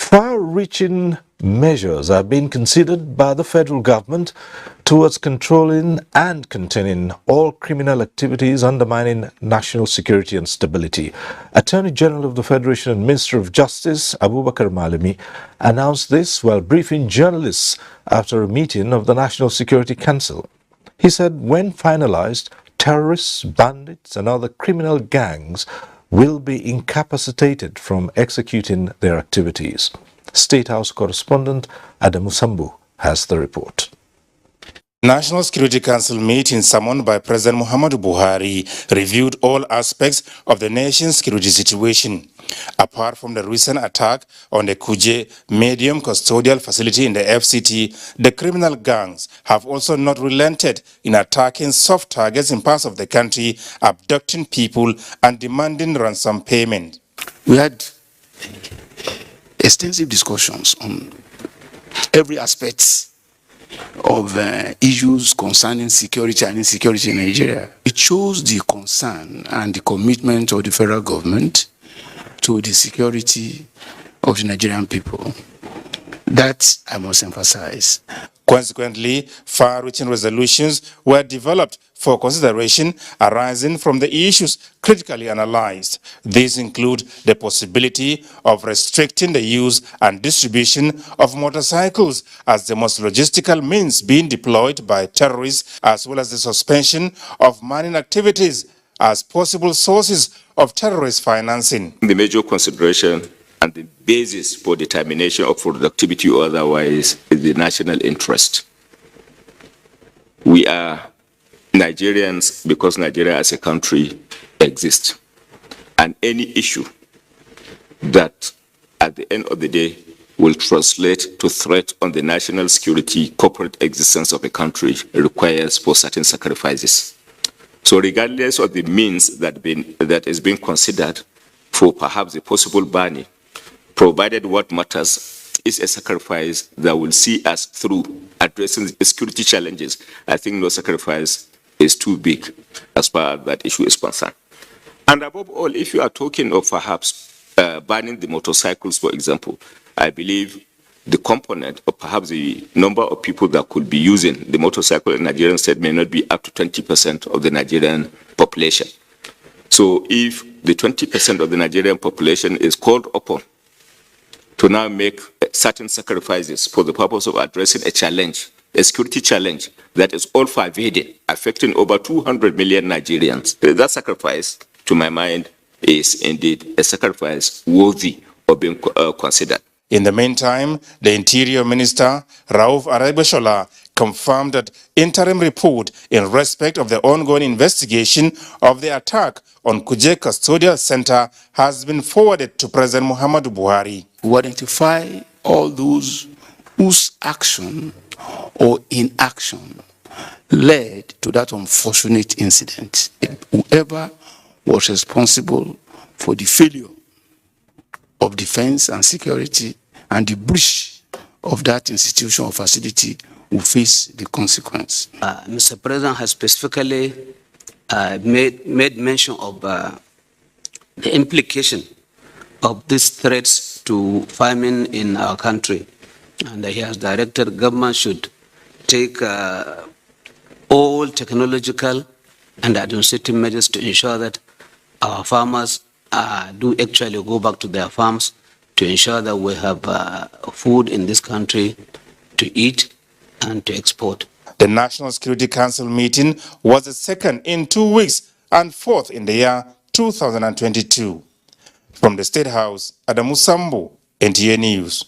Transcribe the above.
Far-reaching measures are being considered by the federal government towards controlling and containing all criminal activities undermining national security and stability. Attorney General of the Federation and Minister of Justice, Abubakar Malami, announced this while briefing journalists after a meeting of the National Security Council. He said when finalized, terrorists, bandits and other criminal gangs will be incapacitated from executing their activities. State House correspondent Adamu Sambu has the report. National Security Council meeting summoned by President Muhammadu Buhari reviewed all aspects of the nation's security situation. Apart from the recent attack on the Kuje Medium Custodial Facility in the FCT, the criminal gangs have also not relented in attacking soft targets in parts of the country, abducting people and demanding ransom payment. We had extensive discussions on every aspect of issues concerning security and insecurity in Nigeria. It shows the concern and the commitment of the federal government to the security of the Nigerian people. That I must emphasize. Consequently, far-reaching resolutions were developed for consideration arising from the issues critically analyzed. These include the possibility of restricting the use and distribution of motorcycles as the most logistical means being deployed by terrorists, as well as the suspension of mining activities as possible sources of terrorist financing. The major consideration and the basis for determination of productivity or otherwise is the national interest. We are Nigerians because Nigeria as a country exists. And any issue that at the end of the day will translate to threat on the national security, corporate existence of a country requires for certain sacrifices. So regardless of the means that is being considered for perhaps a possible banning, provided what matters is a sacrifice that will see us through addressing the security challenges, I think no sacrifice is too big as far as that issue is concerned. And above all, if you are talking of perhaps banning the motorcycles, for example, I believe the component or perhaps the number of people that could be using the motorcycle in Nigerian state may not be up to 20% of the Nigerian population. So if the 20% of the Nigerian population is called upon to now make certain sacrifices for the purpose of addressing a challenge, a security challenge that is all-pervading, affecting over 200 million Nigerians. That sacrifice, to my mind, is indeed a sacrifice worthy of being considered. In the meantime, the Interior Minister, Rauf Aregbesola, confirmed that interim report in respect of the ongoing investigation of the attack on Kuje Custodial Center has been forwarded to President Muhammadu Buhari. We identify all those whose action or inaction led to that unfortunate incident. Whoever was responsible for the failure of defense and security and the breach of that institution or facility will face the consequence. Mr. President has specifically made mention of the implication of these threats to famine in our country. And he has directed government should take all technological and administrative measures to ensure that our farmers do actually go back to their farms to ensure that we have food in this country to eat and to export. The National Security Council meeting was the second in 2 weeks and fourth in the year 2022. From the State House, Adamu Sambu, NTA News.